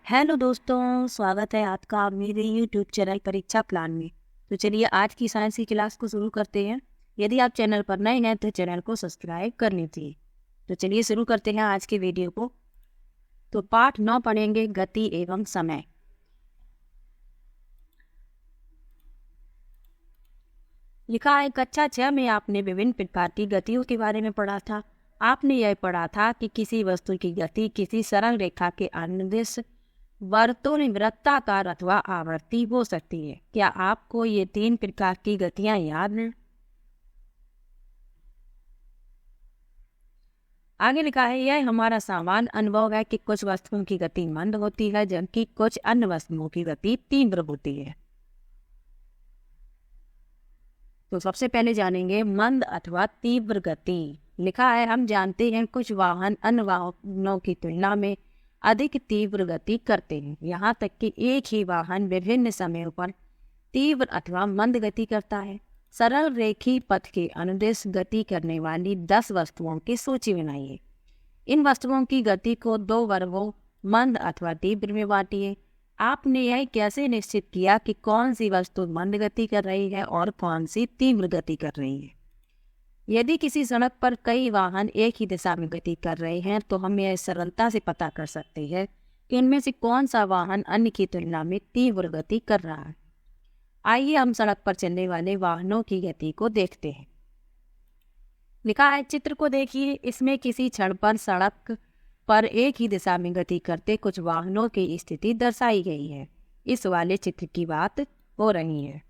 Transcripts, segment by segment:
Hello दोस्तों, स्वागत है आपका मेरे यूट्यूब चैनल परीक्षा प्लान में। तो चलिए आज की साइंस की क्लास को शुरू करते हैं। यदि आप चैनल पर नए हैं तो चैनल को सब्सक्राइब कर लीजिए। तो चलिए शुरू करते हैं आज के वीडियो को। तो पाठ 9 पढ़ेंगे, गति एवं समय। लिखा है कक्षा 6 में आपने विभिन्न प्रकार की गतियों के बारे में पढ़ा था। आपने यह पढ़ा था कि किसी वस्तु की गति किसी सरल रेखा के अनुदिश वर्तुल, वृत्ताकार अथवा आवर्ती हो सकती है। क्या आपको ये 3 प्रकार की गतियां याद हैं? आगे लिखा है यह हमारा सामान्य अनुभव है कि कुछ वस्तुओं की गति मंद होती है जबकि कुछ अन्य वस्तुओं की गति तीव्र होती है। तो सबसे पहले जानेंगे मंद अथवा तीव्र गति। लिखा है हम जानते हैं कुछ वाहन अन्य वाहनों की तुलना में अधिक तीव्र गति करते हैं। यहाँ तक कि एक ही वाहन विभिन्न समयों पर तीव्र अथवा मंद गति करता है। सरल रेखीय पथ के अनुदिश गति करने वाली 10 वस्तुओं की सूची बनाइए। इन वस्तुओं की गति को 2 वर्गों मंद अथवा तीव्र में बांटिए। आपने यह कैसे निश्चित किया कि कौन सी वस्तु मंद गति कर रही है और कौन सी तीव्र गति कर रही है? यदि किसी सड़क पर कई वाहन एक ही दिशा में गति कर रहे हैं तो हम यह सरलता से पता कर सकते हैं कि इनमें से कौन सा वाहन अन्य की तुलना में तीव्र गति कर रहा है। आइए हम सड़क पर चलने वाले वाहनों की गति को देखते हैं। लिखा है चित्र को देखिए, इसमें किसी क्षण पर सड़क पर एक ही दिशा में गति करते कुछ वाहनों की स्थिति दर्शाई गई है। इस वाले चित्र की बात हो रही है।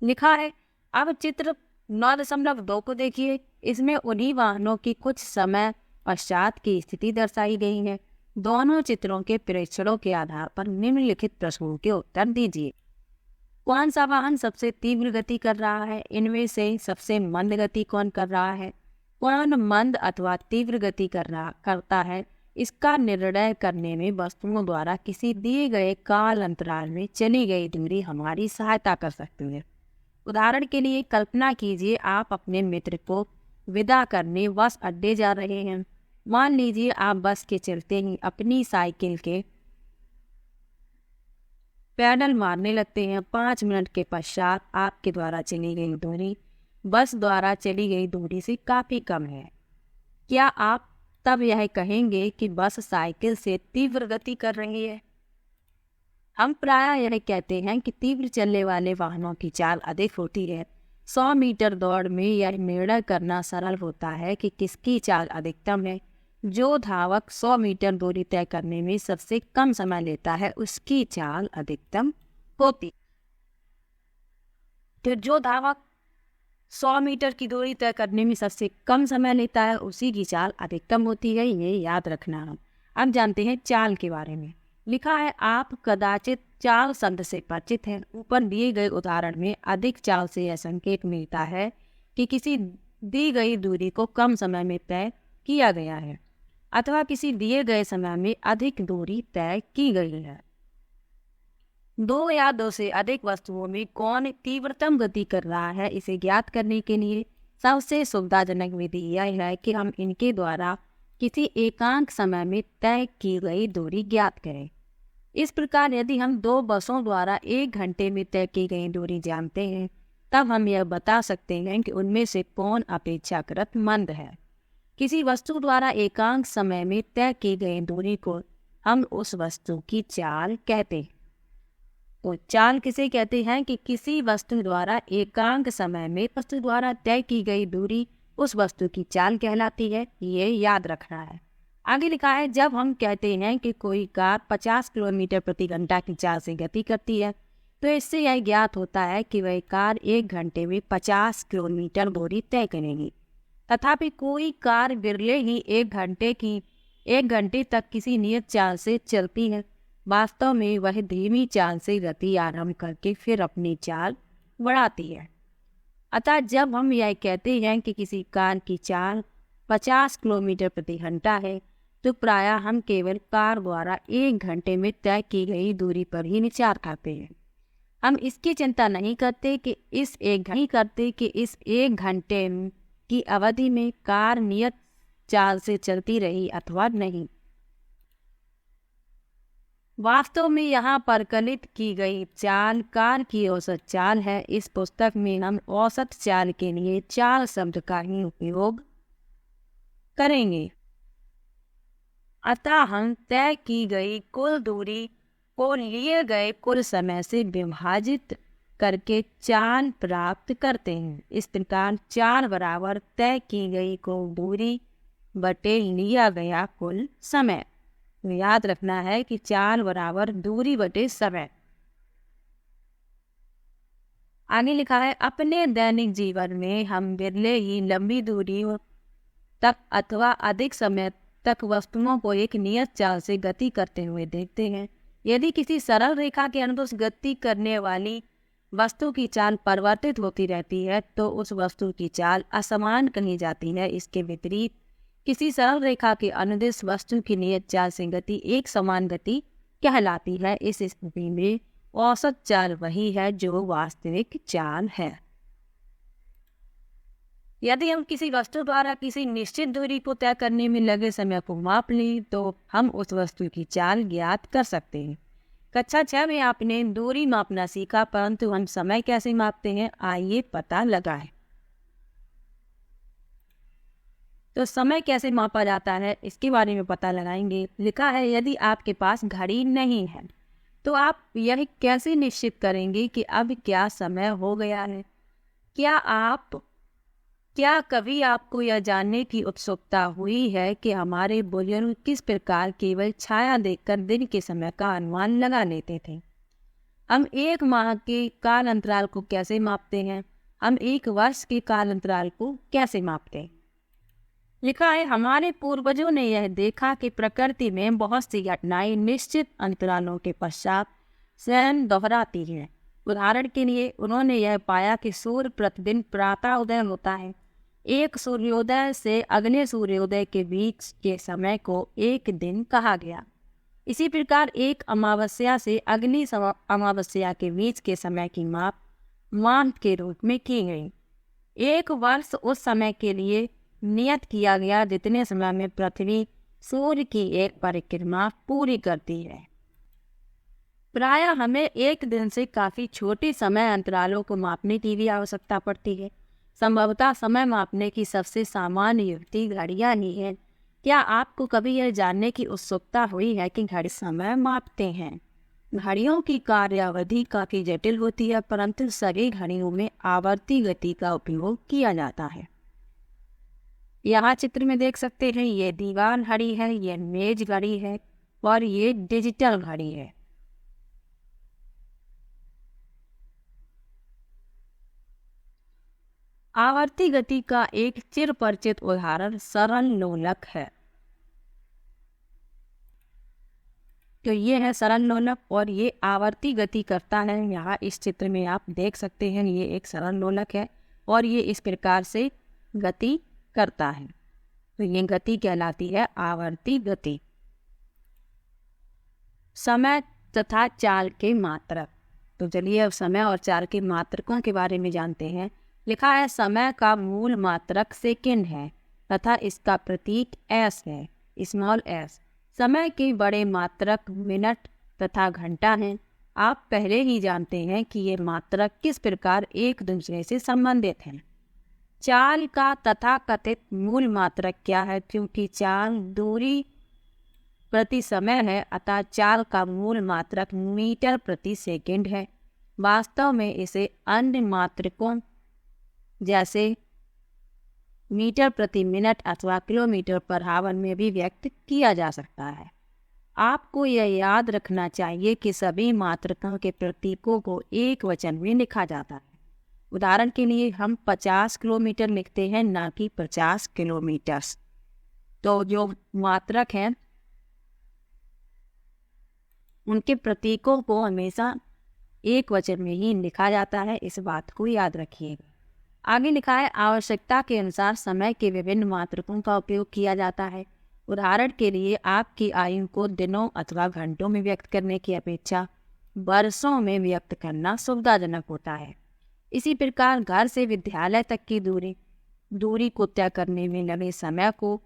लिखा है अब चित्र 9.2 को देखिए, इसमें उन्हीं वाहनों की कुछ समय पश्चात की स्थिति दर्शाई गई है। दोनों चित्रों के प्रेक्षणों के आधार पर निम्नलिखित प्रश्नों के उत्तर दीजिए। कौन सा वाहन सबसे तीव्र गति कर रहा है? इनमें से सबसे मंद गति कौन कर रहा है? कौन मंद अथवा तीव्र गति करता है? इसका निर्णय करने में वस्तुओं द्वारा किसी दिए गए काल अंतराल में चली गई दूरी हमारी सहायता कर सकती है। उदाहरण के लिए कल्पना कीजिए आप अपने मित्र को विदा करने बस अड्डे जा रहे हैं। मान लीजिए आप बस के चलते ही अपनी साइकिल के पैडल मारने लगते हैं। 5 मिनट के पश्चात आपके द्वारा चली गई दूरी बस द्वारा चली गई दूरी से काफ़ी कम है। क्या आप तब यह कहेंगे कि बस साइकिल से तीव्र गति कर रही है? हम प्रायः यह कहते हैं कि तीव्र चलने वाले वाहनों की चाल अधिक होती है। 100 मीटर दौड़ में यह निर्णय करना सरल होता है कि किसकी चाल अधिकतम है। जो धावक 100 मीटर दूरी तय करने में सबसे कम समय लेता है उसकी चाल अधिकतम होती। तो जो धावक 100 मीटर की दूरी तय करने में सबसे कम समय लेता है उसी की चाल अधिकतम होती है, ये याद रखना। हम अब जानते हैं चाल के बारे में। लिखा है आप कदाचित चाल शब्द से परिचित हैं। ऊपर दिए गए उदाहरण में अधिक चाल से यह संकेत मिलता है कि किसी दी गई दूरी को कम समय में तय किया गया है अथवा किसी दिए गए समय में अधिक दूरी तय की गई है। 2 या 2 से अधिक वस्तुओं में कौन तीव्रतम गति कर रहा है, इसे ज्ञात करने के लिए सबसे सुविधाजनक विधि यह है कि हम इनके द्वारा किसी एकांक समय में तय की गई दूरी ज्ञात करें। इस प्रकार यदि हम 2 बसों द्वारा 1 घंटे में तय की गई दूरी जानते हैं तब हम यह बता सकते हैं कि उनमें से कौन अपेक्षाकृत मंद है। किसी वस्तु द्वारा एकांक समय में तय की गई दूरी को हम उस वस्तु की चाल कहते हैं। तो चाल किसे कहते हैं कि किसी वस्तु द्वारा एकांक समय में वस्तु द्वारा तय की गई दूरी उस वस्तु की चाल कहलाती है, ये याद रखना है। आगे लिखा है जब हम कहते हैं कि कोई कार 50 किलोमीटर प्रति घंटा की चाल से गति करती है तो इससे यह ज्ञात होता है कि वह कार 1 घंटे में 50 किलोमीटर दूरी तय करेगी। तथापि कोई कार बिरले ही 1 घंटे तक किसी नियत चाल से चलती है। वास्तव में वह धीमी चाल से गति आरंभ करके फिर अपनी चाल बढ़ाती है। अतः जब हम यह कहते हैं कि किसी कार की चाल 50 किलोमीटर प्रति घंटा है तो प्रायः हम केवल कार द्वारा 1 घंटे में तय की गई दूरी पर ही विचार करते हैं। हम इसकी चिंता नहीं करते कि इस 1 घंटे की अवधि में कार नियत चाल से चलती रही अथवा नहीं। वास्तव में यहाँ परकलित की गई चाल कार की औसत चाल है। इस पुस्तक में हम औसत चाल के लिए 4 शब्द का ही उपयोग करेंगे। अतः हम तय की गई कुल दूरी को लिए गए कुल समय से विभाजित करके चाल प्राप्त करते हैं। इस प्रकार 4 बराबर तय की गई कुल दूरी बटे लिया गया कुल समय। तो याद रखना है कि 4 बराबर दूरी बटे समय। आगे लिखा है, अपने दैनिक जीवन में हम बिरले ही लंबी दूरी तक अथवा अधिक समय तक वस्तुओं को एक नियत चाल से गति करते हुए देखते हैं। यदि किसी सरल रेखा के अनुरूप गति करने वाली वस्तु की चाल परिवर्तित होती रहती है तो उस वस्तु की चाल असमान कही जाती है। इसके विपरीत किसी सरल रेखा के अनुदिश वस्तु की नियत चाल से गति एक समान गति कहलाती है। इस स्थिति में औसत चाल वही है जो वास्तविक चाल है। यदि हम किसी वस्तु द्वारा किसी निश्चित दूरी को तय करने में लगे समय को माप लें तो हम उस वस्तु की चाल ज्ञात कर सकते हैं। कक्षा 6 में आपने दूरी मापना सीखा, परंतु हम समय कैसे मापते हैं आइए पता लगाएं। तो समय कैसे मापा जाता है इसके बारे में पता लगाएंगे। लिखा है, यदि आपके पास घड़ी नहीं है तो आप यह कैसे निश्चित करेंगे कि अब क्या समय हो गया है। क्या कभी आपको यह जानने की उत्सुकता हुई है कि हमारे बुजुर्ग किस प्रकार केवल छाया देखकर दिन के समय का अनुमान लगा लेते थे। हम 1 माह के काल अंतराल को कैसे मापते हैं, हम 1 वर्ष के काल अंतराल को कैसे मापते हैं। लिखा है, हमारे पूर्वजों ने यह देखा कि प्रकृति में बहुत सी घटनाएं निश्चित अंतरालों के पश्चात स्वयं दोहराती हैं। उदाहरण के लिए उन्होंने यह पाया कि सूर्य प्रतिदिन प्रातः उदय होता है। एक सूर्योदय से अगले सूर्योदय के बीच के समय को एक दिन कहा गया। इसी प्रकार एक अमावस्या से अगली अमावस्या के बीच के समय की माप माह के रूप में की गई। 1 वर्ष उस समय के लिए नियत किया गया जितने समय में पृथ्वी सूर्य की एक परिक्रमा पूरी करती है। प्रायः हमें एक दिन से काफी छोटे समय अंतरालों को मापने की भी आवश्यकता पड़ती है। संभवतः समय मापने की सबसे सामान्य युक्ति घड़ियां ही है। क्या आपको कभी यह जानने की उत्सुकता हुई है कि घड़ी समय मापते हैं। घड़ियों की कार्यावधि काफी जटिल होती है, परंतु सभी घड़ियों में आवर्ती गति का उपयोग किया जाता है। यहाँ चित्र में देख सकते हैं, ये दीवार घड़ी है, ये मेज घड़ी है और ये डिजिटल घड़ी है। आवर्ती गति का एक चिर परिचित उदाहरण सरल लोलक है। तो ये है सरल लोलक और ये आवर्ती गति करता है। यहाँ इस चित्र में आप देख सकते हैं, ये एक सरल लोलक है और ये इस प्रकार से गति करता है। तो ये गति कहलाती है आवर्ती गति। समय तथा चाल के मात्रक। तो चलिए अब समय और चाल के मात्रकों के बारे में जानते हैं। लिखा है, समय का मूल मात्रक सेकंड है तथा इसका प्रतीक एस है, स्मॉल एस। समय के बड़े मात्रक मिनट तथा घंटा हैं। आप पहले ही जानते हैं कि ये मात्रक किस प्रकार एक दूसरे से संबंधित हैं। चाल का तथाकथित मूल मात्रक क्या है, क्योंकि चाल दूरी प्रति समय है, अतः चाल का मूल मात्रक मीटर प्रति सेकंड है। वास्तव में इसे अन्य मात्रकों जैसे मीटर प्रति मिनट अथवा किलोमीटर पर आवर में भी व्यक्त किया जा सकता है। आपको यह याद रखना चाहिए कि सभी मात्रकों के प्रतीकों को एक वचन में लिखा जाता है। उदाहरण के लिए हम 50 किलोमीटर लिखते हैं, ना कि 50 किलोमीटर। तो जो मात्रक हैं उनके प्रतीकों को हमेशा एक वचन में ही लिखा जाता है, इस बात को याद रखिएगा। आगे लिखा है, आवश्यकता के अनुसार समय के विभिन्न मात्रकों का उपयोग किया जाता है। उदाहरण के लिए आपकी आयु को दिनों अथवा घंटों में व्यक्त करने की अपेक्षा वर्षों में व्यक्त करना सुविधाजनक होता है। इसी प्रकार घर से विद्यालय तक की दूरी को तय करने में लगे समय को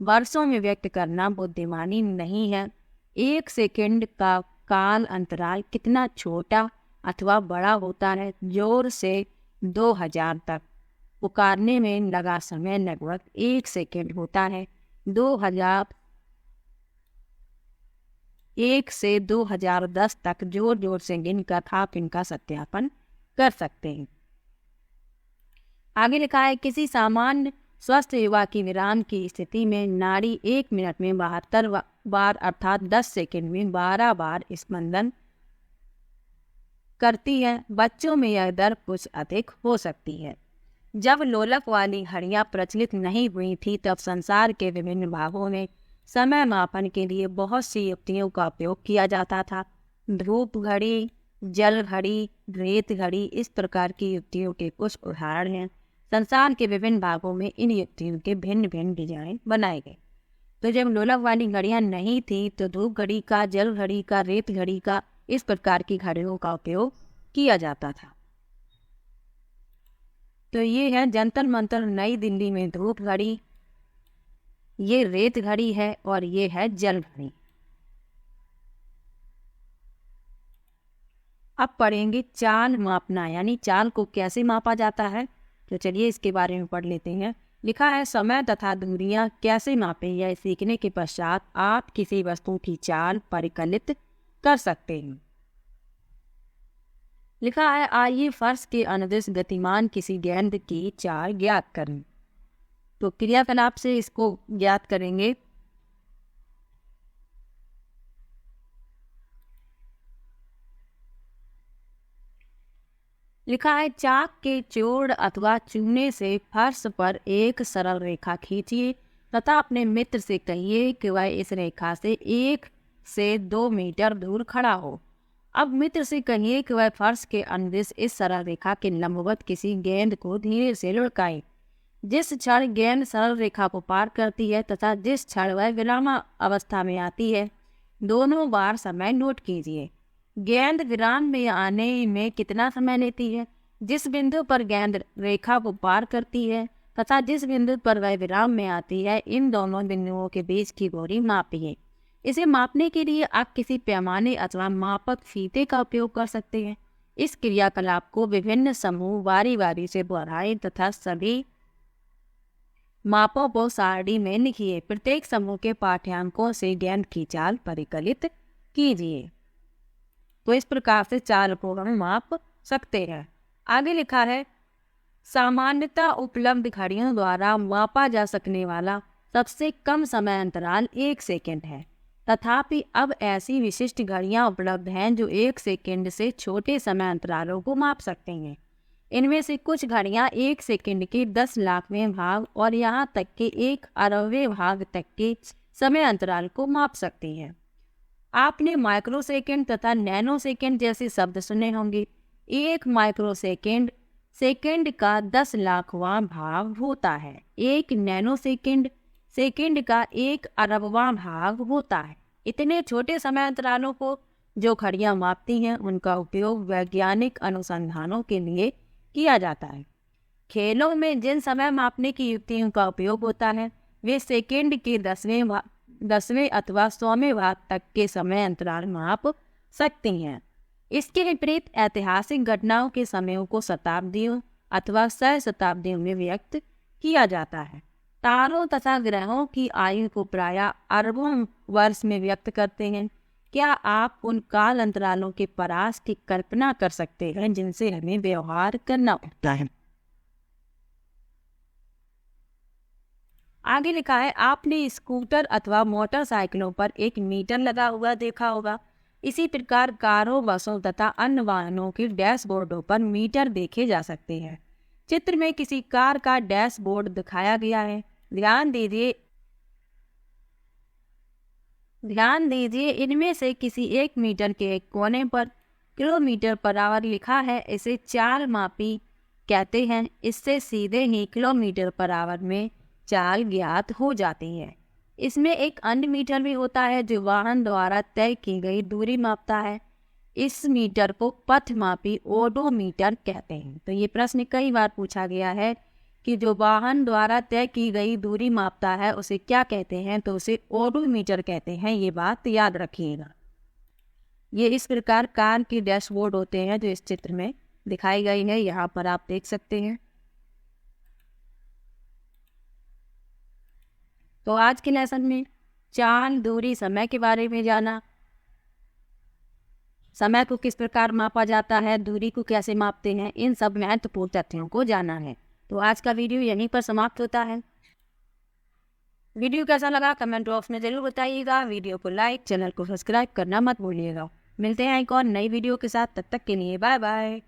वर्षों में व्यक्त करना बुद्धिमानी नहीं है। 1 सेकंड का काल अंतराल कितना छोटा अथवा बड़ा होता है? जोर से 2000 तक। पुकारने में लगा समय लगभग 1 सेकंड होता है। 2001 से 2010 तक जोर जोर से गिनकर आप इनका सत्यापन कर सकते हैं। आगे लिखा है, किसी सामान्य स्वस्थ युवा की विराम की स्थिति में नाड़ी 1 मिनट में 72 बार अर्थात 10 सेकंड में 12 बार स्पंदन करती है। बच्चों में यह दर कुछ अधिक हो सकती है। जब लोलक वाली घड़ियां प्रचलित नहीं हुई थी तब संसार के विभिन्न भागों में समय मापन के लिए बहुत सी युक्तियों का उपयोग किया जाता था। धूप घड़ी, जल घड़ी, रेत घड़ी इस प्रकार की युक्तियों के कुछ उदाहरण हैं। संसार के विभिन्न भागों में इन युक्तियों के भिन्न भिन्न डिजाइन बनाए गए। तो जब लोलक वाली घड़ियां नहीं थी तो धूप घड़ी का, जल घड़ी का, रेत घड़ी का इस प्रकार की घड़ियों का उपयोग किया जाता था। तो ये है जंतर मंतर नई दिल्ली में धूप घड़ी, ये रेत घड़ी है और ये है जल घड़ी। अब पढ़ेंगे चाल मापना, यानी चाल को कैसे मापा जाता है। तो चलिए इसके बारे में पढ़ लेते हैं। लिखा है, समय तथा दूरियां कैसे मापें, यह सीखने के पश्चात आप किसी वस्तु की चाल परिकलित कर सकते हैं। लिखा है, आइए फर्श के अनुदिश गतिमान किसी गेंद की चाल ज्ञात करें। तो क्रियाकलाप से इसको ज्ञात करेंगे। लिखा है, चाक के चोर अथवा चूने से फर्श पर एक सरल रेखा खींचिए तथा अपने मित्र से कहिए कि वह इस रेखा से 1 से 2 मीटर दूर खड़ा हो। अब मित्र से कहिए कि वह फर्श के अनुदिश इस सरल रेखा के लंबवत किसी गेंद को धीरे से लुढ़काए। जिस क्षण गेंद सरल रेखा को पार करती है तथा जिस क्षण वह विराम अवस्था में आती है, दोनों बार समय नोट कीजिए। गेंद विराम में आने में कितना समय लेती है? जिस बिंदु पर गेंद रेखा को पार करती है तथा जिस बिंदु पर वह विराम में आती है, इन दोनों बिंदुओं के बीच की दूरी मापिए। इसे मापने के लिए आप किसी पैमाने अथवा मापक फीते का उपयोग कर सकते हैं। इस क्रियाकलाप को विभिन्न समूह वारी वारी से दोहराएं तथा सभी मापों को सारणी में लिखिए। प्रत्येक समूह के पाठ्यांकों से गेंद की चाल परिकलित कीजिए। तो इस प्रकार से चाल को हम माप सकते हैं। आगे लिखा है, सामान्यतः उपलब्ध घड़ियों द्वारा मापा जा सकने वाला सबसे कम समय अंतराल 1 सेकंड है। तथापि अब ऐसी विशिष्ट घड़ियां उपलब्ध हैं जो 1 सेकंड से छोटे समय अंतरालों को माप सकते हैं। इनमें से कुछ घड़ियां 1 सेकंड के 10 लाखवें भाग और यहाँ तक के 1 अरबवें भाग तक के समय अंतराल को माप सकती हैं। आपने माइक्रोसेकंड तथा नैनो सेकंड जैसे शब्द सुने होंगे। 1 माइक्रोसेकंड सेकंड का 10 लाखवां भाग होता है। 1 नैनो सेकंड सेकंड का 1 अरबवां भाग होता है। इतने छोटे समय अंतरालों को जो घड़ियां मापती हैं उनका उपयोग वैज्ञानिक अनुसंधानों के लिए किया जाता है। खेलों में जिन समय मापने की युक्तियों का उपयोग होता है वे सेकंड के 10वें अथवा 100वें भाग तक के समय अंतराल माप सकती हैं। इसके विपरीत ऐतिहासिक घटनाओं के समयों को शताब्दियों अथवा सहस्त्राब्दियों में व्यक्त किया जाता है। तारों तथा ग्रहों की आयु को प्रायः अरबों वर्ष में व्यक्त करते हैं। क्या आप उन काल अंतरालों के परास की कल्पना कर सकते हैं जिनसे हमें व्यवहार करना पड़ता है? आगे लिखा है, आपने स्कूटर अथवा मोटरसाइकिलों पर एक मीटर लगा हुआ देखा होगा। इसी प्रकार कारों, बसों तथा अन्य वाहनों के डैशबोर्डों पर मीटर देखे जा सकते हैं। चित्र में किसी कार का डैशबोर्ड दिखाया गया है। ध्यान दीजिए इनमें से किसी एक मीटर के एक कोने पर किलोमीटर पर आवर लिखा है। इसे चाल मापी कहते हैं। इससे सीधे ही किलोमीटर पर आवर में चाल ज्ञात हो जाती है। इसमें एक अन्य मीटर भी होता है जो वाहन द्वारा तय की गई दूरी मापता है। इस मीटर को पथ मापी ओडोमीटर कहते हैं। तो ये प्रश्न कई बार पूछा गया है कि जो वाहन द्वारा तय की गई दूरी मापता है उसे क्या कहते हैं? तो उसे ओडोमीटर कहते हैं। ये बात याद रखिएगा। ये इस प्रकार कार की डैशबोर्ड होते हैं जो इस चित्र में दिखाई गई है, यहाँ पर आप देख सकते हैं। तो आज के लेसन में चाल, दूरी, समय के बारे में जाना, समय को किस प्रकार मापा जाता है, दूरी को कैसे मापते हैं, इन सब महत्वपूर्ण तथ्यों को जाना है। तो आज का वीडियो यहीं पर समाप्त होता है। वीडियो कैसा लगा कमेंट बॉक्स में जरूर बताइएगा। वीडियो को लाइक, चैनल को सब्सक्राइब करना मत भूलिएगा। मिलते हैं एक और नई वीडियो के साथ, तब तक के लिए बाय बाय।